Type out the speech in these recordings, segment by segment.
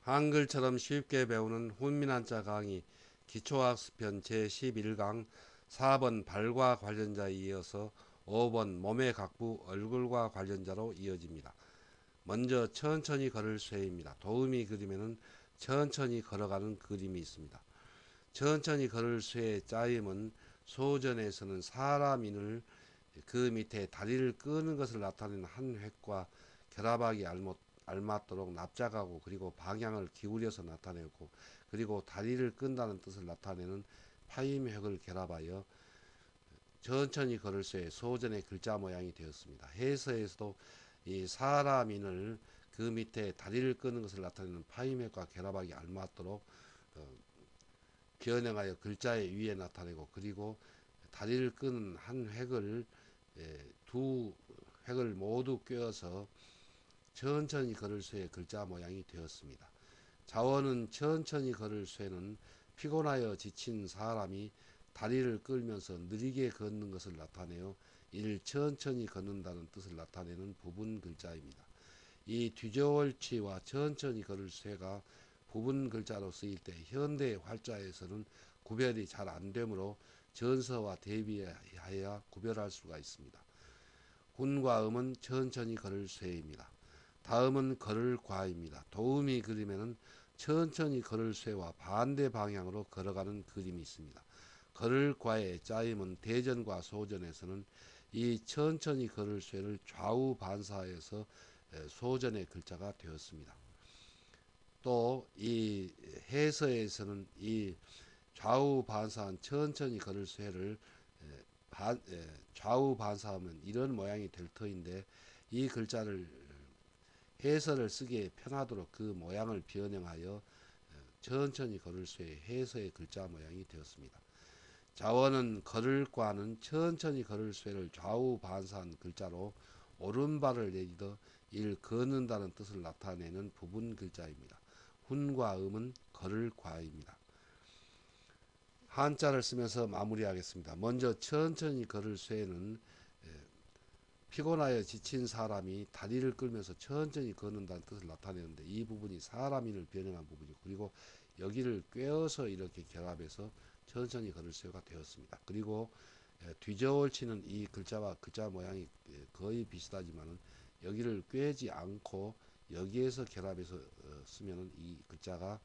한글처럼 쉽게 배우는 훈민한자 강의 기초학습편 제11강 4번 발과 관련자에 이어서 5번 몸의 각부 얼굴과 관련자로 이어집니다. 먼저 천천히 걸을 쇠입니다. 도우미 그림에는 천천히 걸어가는 그림이 있습니다. 천천히 걸을 쇠의 짜임은 소전에서는 사람인을 그 밑에 다리를 끄는 것을 나타내는 한 획과 결합하기 알맞도록 납작하고 그리고 방향을 기울여서 나타내고 그리고 다리를 끈다는 뜻을 나타내는 파임획을 결합하여 천천히 걸을 쇠의 소전의 글자 모양이 되었습니다. 해서에서도 이 사람인을 그 밑에 다리를 끄는 것을 나타내는 파임획과 결합하기 알맞도록 변형하여 글자의 위에 나타내고 그리고 다리를 끄는 한 획을 두 획을 모두 꿰어서 천천히 걸을 쇠의 글자 모양이 되었습니다. 자원은 천천히 걸을 쇠는 피곤하여 지친 사람이 다리를 끌면서 느리게 걷는 것을 나타내어 이를 천천히 걷는다는 뜻을 나타내는 부분 글자입니다. 이 뒤저월치와 천천히 걸을 쇠가 부분 글자로 쓰일 때 현대 활자에서는 구별이 잘 안되므로 전서와 대비하여 구별할 수가 있습니다. 훈과 음은 천천히 걸을 쇠입니다. 다음은 걸을 과입니다. 도우미 그림에는 천천히 걸을 쇠와 반대 방향으로 걸어가는 그림이 있습니다. 걸을 과의 짜임은 대전과 소전에서는 이 천천히 걸을 쇠를 좌우 반사해서 소전의 글자가 되었습니다. 또 이 해서에서는 이 좌우 반사한 천천히 걸을 쇠를 좌우 반사하면 이런 모양이 될 터인데 이 글자를 해서를 쓰기에 편하도록 그 모양을 변형하여 천천히 걸을 쇠의 해서의 글자 모양이 되었습니다. 자원은 걸을과는 천천히 걸을 쇠를 좌우 반사한 글자로 오른발을 내딛어 일 걷는다는 뜻을 나타내는 부분 글자입니다. 훈과 음은 걸을과입니다. 한자를 쓰면서 마무리하겠습니다. 먼저 천천히 걸을 쇠는 피곤하여 지친 사람이 다리를 끌면서 천천히 걷는다는 뜻을 나타내는데 이 부분이 사람인을 변형한 부분이고 그리고 여기를 꿰어서 이렇게 결합해서 천천히 걸을 쇠가 되었습니다. 그리고 뒤저울치는 이 글자와 글자 모양이 거의 비슷하지만 여기를 꿰지 않고 여기에서 결합해서 쓰면 이 글자가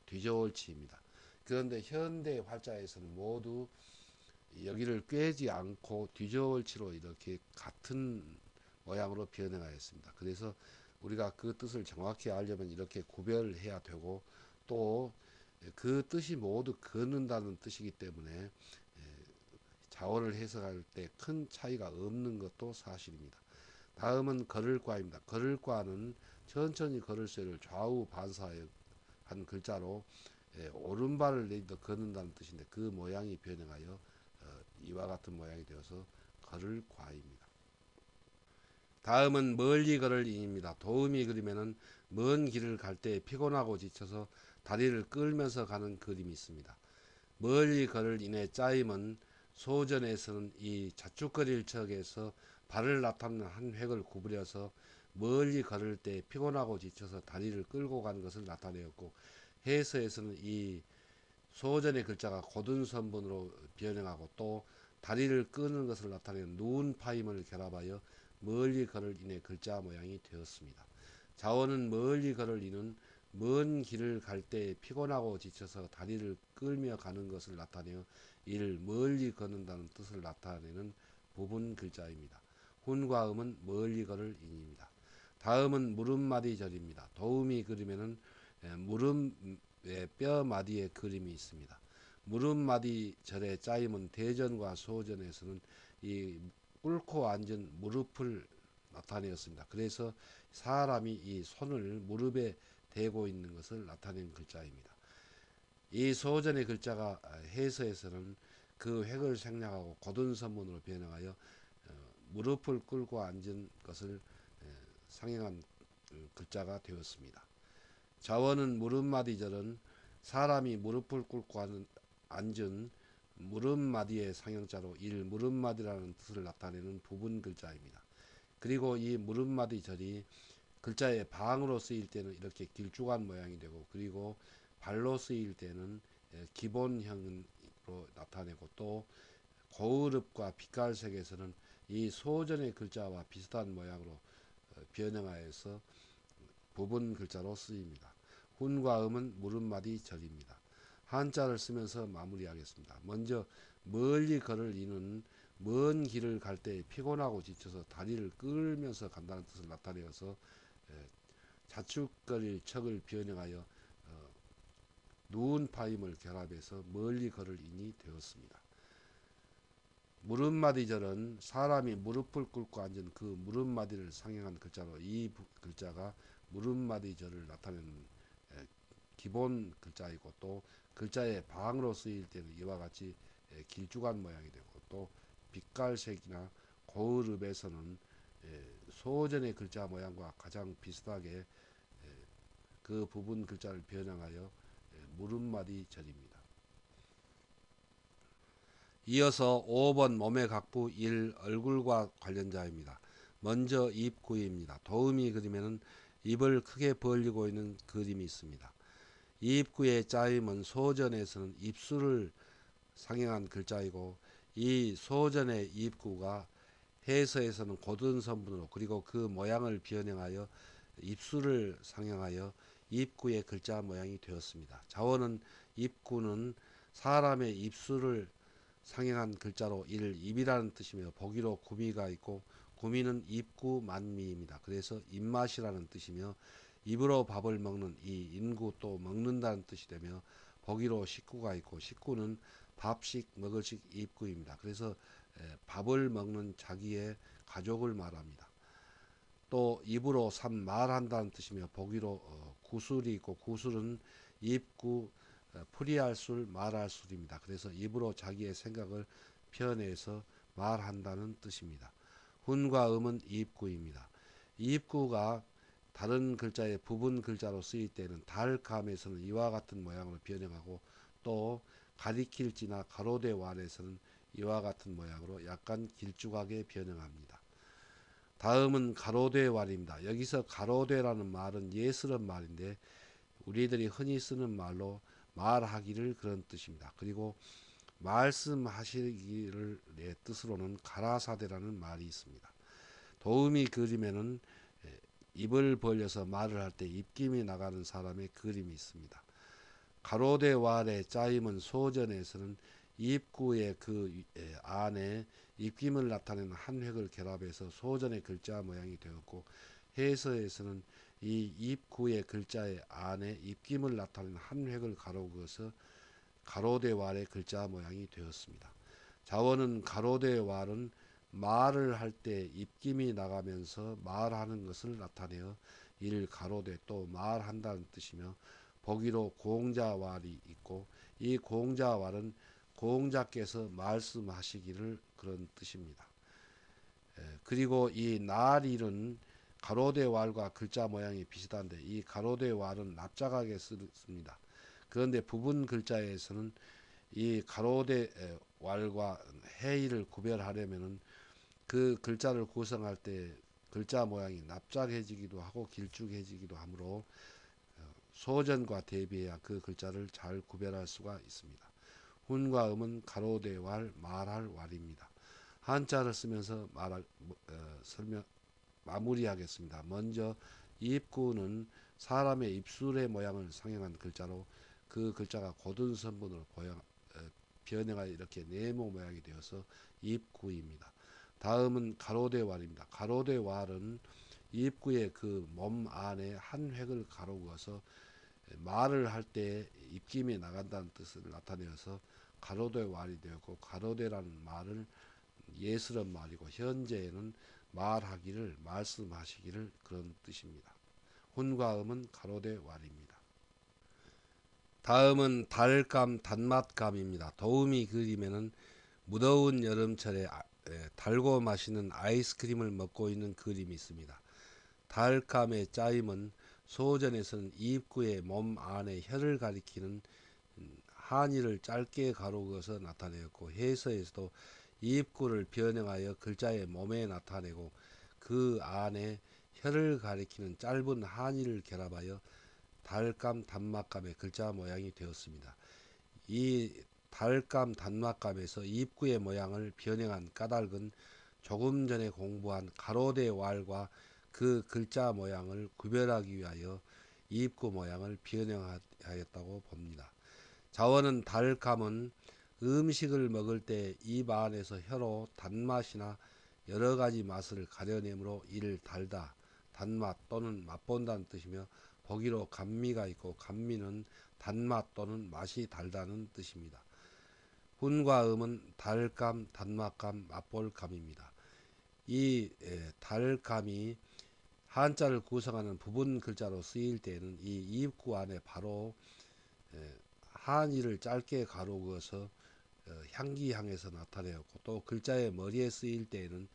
뒤저울치입니다. 그런데 현대 활자에서는 모두 여기를 꿰지 않고 뒤저울치로 이렇게 같은 모양으로 변형하였습니다. 그래서 우리가 그 뜻을 정확히 알려면 이렇게 구별해야 되고 또 그 뜻이 모두 걷는다는 뜻이기 때문에 자어를 해석할 때 큰 차이가 없는 것도 사실입니다. 다음은 걸을과입니다. 걸을과는 천천히 걸을 쇠를 좌우 반사한 글자로 오른발을 내딛어 걷는다는 뜻인데 그 모양이 변형하여 이와 같은 모양이 되어서 걸을 과입니다. 다음은 멀리 걸을 인입니다. 도우미 그림에는 먼 길을 갈 때 피곤하고 지쳐서 다리를 끌면서 가는 그림이 있습니다. 멀리 걸을 인의 짜임은 소전에서는 이 자축거릴 척에서 발을 나타내는 한 획을 구부려서 멀리 걸을 때 피곤하고 지쳐서 다리를 끌고 가는 것을 나타내었고 해서에서는 이 소전의 글자가 고든 선분으로 변형하고 또 다리를 끄는 것을 나타내는 누운 파임을 결합하여 멀리 걸을 인의 글자 모양이 되었습니다. 자원은 멀리 걸을 인은 먼 길을 갈 때 피곤하고 지쳐서 다리를 끌며 가는 것을 나타내어 이를 멀리 걷는다는 뜻을 나타내는 부분 글자입니다. 훈과 음은 멀리 걸을 인입니다. 다음은 무릎마디절입니다. 도우미 그림에는 무릎 뼈 마디의 그림이 있습니다. 무릎마디 절의 짜임은 대전과 소전에서는 이 꿇고 앉은 무릎을 나타내었습니다. 그래서 사람이 이 손을 무릎에 대고 있는 것을 나타낸 글자입니다. 이 소전의 글자가 해서에서는 그 획을 생략하고 고든 선문으로 변형하여 무릎을 꿇고 앉은 것을 상행한 글자가 되었습니다. 자원은 무릎마디절은 사람이 무릎을 꿇고 앉은 무릎마디의 상형자로 일 무릎마디라는 뜻을 나타내는 부분 글자입니다. 그리고 이 무릎마디절이 글자의 방으로 쓰일 때는 이렇게 길쭉한 모양이 되고, 그리고 발로 쓰일 때는 기본형으로 나타내고, 또 고흐릅과 빛깔색에서는 이 소전의 글자와 비슷한 모양으로 변형하여서 부분 글자로 쓰입니다. 훈과 음은 물음마디 절입니다. 한자를 쓰면서 마무리하겠습니다. 먼저 멀리 걸을 이는 먼 길을 갈 때 피곤하고 지쳐서 다리를 끌면서 간다는 뜻을 나타내어서 자축거릴 척을 변형하여 누운 파임을 결합해서 멀리 걸을 인이 되었습니다. 무릎마디절은 사람이 무릎을 꿇고 앉은 그 무릎마디를 상행한 글자로 이 글자가 무릎마디절을 나타내는 기본 글자이고, 또 글자의 방으로 쓰일 때는 이와 같이 길쭉한 모양이 되고, 또 빛깔색이나 고흐릅에서는 소전의 글자 모양과 가장 비슷하게 그 부분 글자를 변형하여 무릎마디절입니다. 이어서 5번 몸의 각부 1 얼굴과 관련자입니다. 먼저 입구입니다. 도우미 그림에는 입을 크게 벌리고 있는 그림이 있습니다. 입구의 짜임은 소전에서는 입술을 상행한 글자이고, 이 소전의 입구가 해서에서는 곧은 선분으로, 그리고 그 모양을 변형하여 입술을 상행하여 입구의 글자 모양이 되었습니다. 자원은 입구는 사람의 입술을 상행한 글자로 입이라는 뜻이며, 보기로 구미가 있고, 구미는 입구 만미입니다. 그래서 입맛이라는 뜻이며, 입으로 밥을 먹는 이 인구, 또 먹는다는 뜻이 되며, 보기로 식구가 있고, 식구는 밥식 먹을식 입구입니다. 그래서 밥을 먹는 자기의 가족을 말합니다. 또 입으로 말한다는 뜻이며, 보기로 구술이 있고, 구술은 입구 풀이할 술, 말할 술입니다. 그래서 입으로 자기의 생각을 표현해서 말한다는 뜻입니다. 훈과 음은 입구입니다. 입구가 다른 글자의 부분 글자로 쓰일 때는 달감에서는 이와 같은 모양으로 변형하고, 또 가리킬지나 가로대 왈에서는 이와 같은 모양으로 약간 길쭉하게 변형합니다. 다음은 가로대 왈입니다. 여기서 가로대라는 말은 예스런 말인데, 우리들이 흔히 쓰는 말로 말하기를 그런 뜻입니다. 그리고 말씀하시기를 의 뜻으로는 가라사대라는 말이 있습니다. 도우미 그림에는 입을 벌려서 말을 할 때 입김이 나가는 사람의 그림이 있습니다. 가로대 왈의 짜임은 소전에서는 입구의 그 안에 입김을 나타내는 한 획을 결합해서 소전의 글자 모양이 되었고, 해서에서는 이 입구의 글자의 안에 입김을 나타내는 한 획을 가로 그어서 가로대 왈의 글자 모양이 되었습니다. 자원은 가로대 왈은 말을 할 때 입김이 나가면서 말하는 것을 나타내어 가로대, 또 말한다는 뜻이며, 보기로 공자왈이 있고, 이 공자왈은 공자께서 말씀하시기를 그런 뜻입니다. 그리고 이 날일은 가로대 왈과 글자 모양이 비슷한데, 이 가로대 왈은 납작하게 씁니다. 그런데 부분 글자에서는 이 가로대 왈과 해일을 구별하려면은 그 글자를 구성할 때 글자 모양이 납작해지기도 하고 길쭉해지기도 하므로 소전과 대비해야 그 글자를 잘 구별할 수가 있습니다. 훈과 음은 가로대 왈, 말할 왈입니다. 한자를 쓰면서 마무리하겠습니다. 먼저 입구는 사람의 입술의 모양을 상행한 글자로, 그 글자가 곧은 선분으로 변형하여 이렇게 네모 모양이 되어서 입구입니다. 다음은 가로대 왈입니다. 가로대 왈은 입구의 그 몸 안에 한 획을 가로 그어서 말을 할 때 입김이 나간다는 뜻을 나타내어서 가로대 왈이 되었고, 가로대라는 말은 예스런 말이고, 현재에는 말하기를, 말씀하시기를 그런 뜻입니다. 훈과 음은 가로대 왈입니다. 다음은 달감, 단맛감입니다. 도우미 그림에는 무더운 여름철에 달고 마시는 아이스크림을 먹고 있는 그림이 있습니다. 달감의 짜임은 소전에서는 입구의 몸 안에 혀를 가리키는 한의를 짧게 가로 그어서 나타내었고, 해서에서도 입구를 변형하여 글자의 몸에 나타내고, 그 안에 혀를 가리키는 짧은 한의를 결합하여 달감 단맛감의 글자 모양이 되었습니다. 이 달감 단맛감에서 입구의 모양을 변형한 까닭은 조금 전에 공부한 가로대 왈과 그 글자 모양을 구별하기 위하여 입구 모양을 변형하였다고 봅니다. 자원은 달감은 음식을 먹을 때 입 안에서 혀로 단맛이나 여러 가지 맛을 가려내므로 이를 달다, 단맛 또는 맛본다는 뜻이며 보기로 감미가 있고 감미는 단맛 또는 맛이 달다는 뜻입니다. 훈과 음은 달감, 단맛감, 맛볼감입니다. 이 달감이 한자를 구성하는 부분 글자로 쓰일 때에는 이 입구 안에 바로 한이를 짧게 가로 그어서 향기향에서 나타내었고, 또 글자의 머리에 쓰일 때에는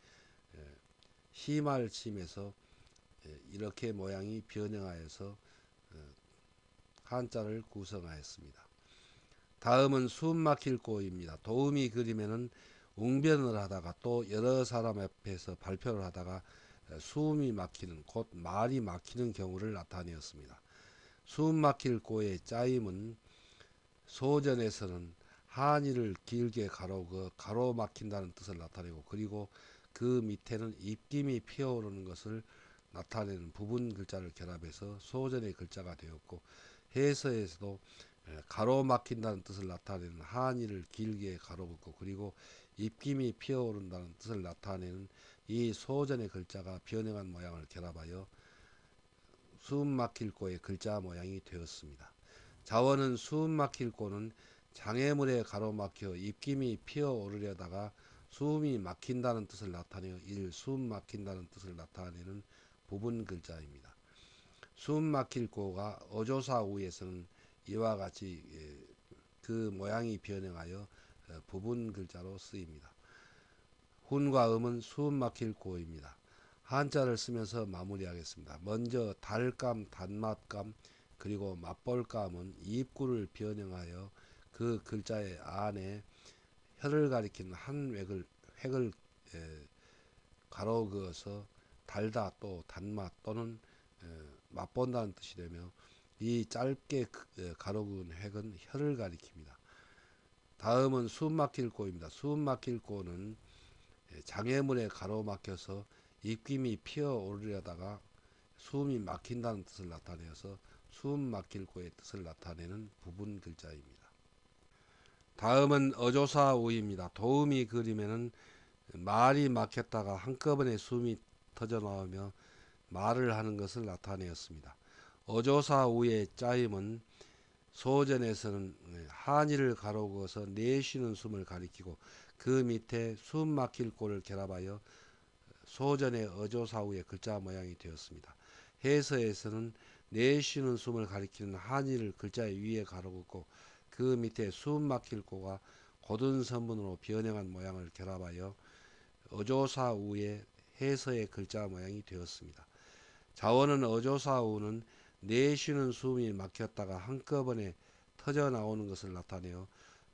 시말침에서 이렇게 모양이 변형하여서 한자를 구성하였습니다. 다음은 숨 막힐 고입니다. 도우미 그림에는 웅변을 하다가 또 여러 사람 앞에서 발표를 하다가 숨이 막히는, 곧 말이 막히는 경우를 나타내었습니다. 숨 막힐 고의 짜임은 소전에서는 한이를 길게 가로 가로막힌다는 뜻을 나타내고, 그리고 그 밑에는 입김이 피어오르는 것을 나타내는 부분 글자를 결합해서 소전의 글자가 되었고, 해서에서도 가로막힌다는 뜻을 나타내는 한이를 길게 가로긋고, 그리고 입김이 피어오른다는 뜻을 나타내는 이 소전의 글자가 변형한 모양을 결합하여 숨 막힐 고의 글자 모양이 되었습니다. 자원은 숨 막힐 고는 장애물에 가로막혀 입김이 피어오르려다가 숨이 막힌다는 뜻을 나타내어 숨 막힌다는 뜻을 나타내는 부분 글자입니다. 숨 막힐 고가 어조사 우에서는 이와 같이 그 모양이 변형하여 부분 글자로 쓰입니다. 훈과 음은 숨 막힐 고입니다. 한자를 쓰면서 마무리하겠습니다. 먼저 달감, 단맛감, 그리고 맛볼감은 입구를 변형하여 그 글자의 안에 혀를 가리키는 한 획을 가로 그어서 달다, 또 단맛 또는 맛본다는 뜻이 되며, 이 짧게 가로 그은 획은 혀를 가리킵니다. 다음은 숨 막힐 고입니다. 숨 막힐 고는 장애물에 가로막혀서 입김이 피어오르려다가 숨이 막힌다는 뜻을 나타내어서 숨 막힐 고의 뜻을 나타내는 부분 글자입니다. 다음은 어조사우입니다. 도우미 그림에는 말이 막혔다가 한꺼번에 숨이 터져 나오며 말을 하는 것을 나타내었습니다. 어조사우의 짜임은 소전에서는 한이를 가로 그어서 내쉬는 숨을 가리키고, 그 밑에 숨 막힐 고를 결합하여 소전의 어조사우의 글자 모양이 되었습니다. 해서에서는 내쉬는 숨을 가리키는 한이를 글자 위에 가로 긋고, 그 밑에 숨 막힐 고가 고든 선문으로 변형한 모양을 결합하여 어조사우의 해서의 글자 모양이 되었습니다. 자원은 어조사우는 내쉬는 숨이 막혔다가 한꺼번에 터져 나오는 것을 나타내어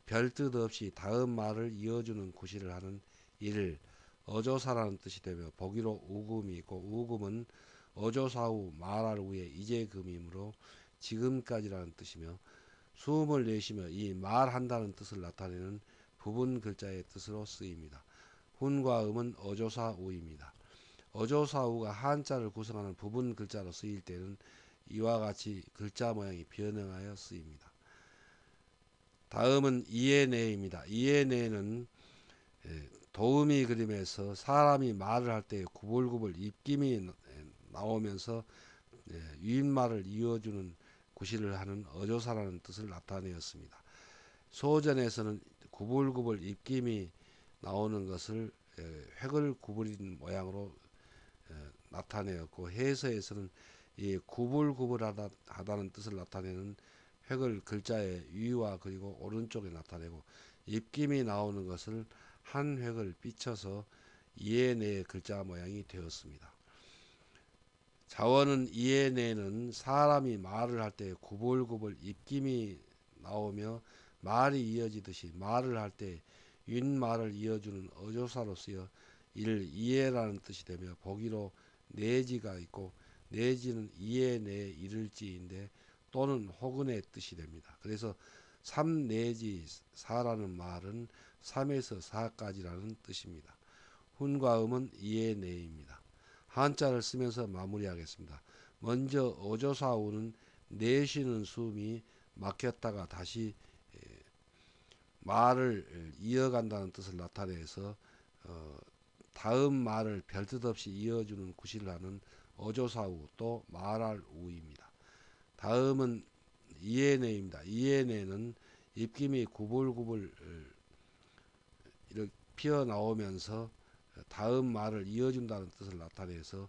별뜻 없이 다음 말을 이어주는 구실을 하는 이를 어조사라는 뜻이 되며, 보기로 우금이 있고, 우금은 어조사우 말할 후에 이제금이므로 지금까지라는 뜻이며, 숨을 내쉬며 이 말한다는 뜻을 나타내는 부분 글자의 뜻으로 쓰입니다. 훈과 음은 어조사우입니다. 어조사우가 한자를 구성하는 부분 글자로 쓰일 때는 이와 같이 글자 모양이 변형하여 쓰입니다. 다음은 이에네입니다. 이에네는 도우미 그림에서 사람이 말을 할 때 구불구불 입김이 나오면서 윗말을 이어주는 구실을 하는 어조사라는 뜻을 나타내었습니다. 소전에서는 구불구불 입김이 나오는 것을 획을 구부린 모양으로 나타내었고, 해서에서는 이 구불구불하다는 뜻을 나타내는 획을 글자의 위와 그리고 오른쪽에 나타내고, 입김이 나오는 것을 한 획을 삐쳐서 이에네의 글자 모양이 되었습니다. 자원은 이에네는 사람이 말을 할 때 구불구불 입김이 나오며 말이 이어지듯이 말을 할 때 윗말을 이어주는 어조사로 쓰여 이를 이해라는 뜻이 되며, 보기로 내지가 있고 내지는 이에 내 이를지인데 또는 혹은의 뜻이 됩니다. 그래서 3 내지 4라는 말은 3에서 4까지라는 뜻입니다. 훈과 음은 이에 내입니다. 한자를 쓰면서 마무리하겠습니다. 먼저 어조사우는 내쉬는 숨이 막혔다가 다시 말을 이어간다는 뜻을 나타내서 다음 말을 별뜻 없이 이어주는 구실을 하는 어조사우 또 말할 우입니다. 다음은 이에내입니다. 이에내는 입김이 구불구불 이렇게 피어나오면서 다음 말을 이어준다는 뜻을 나타내서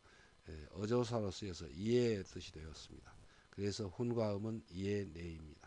어조사로 쓰여서 이해의 뜻이 되었습니다. 그래서 훈과음은 이에내입니다.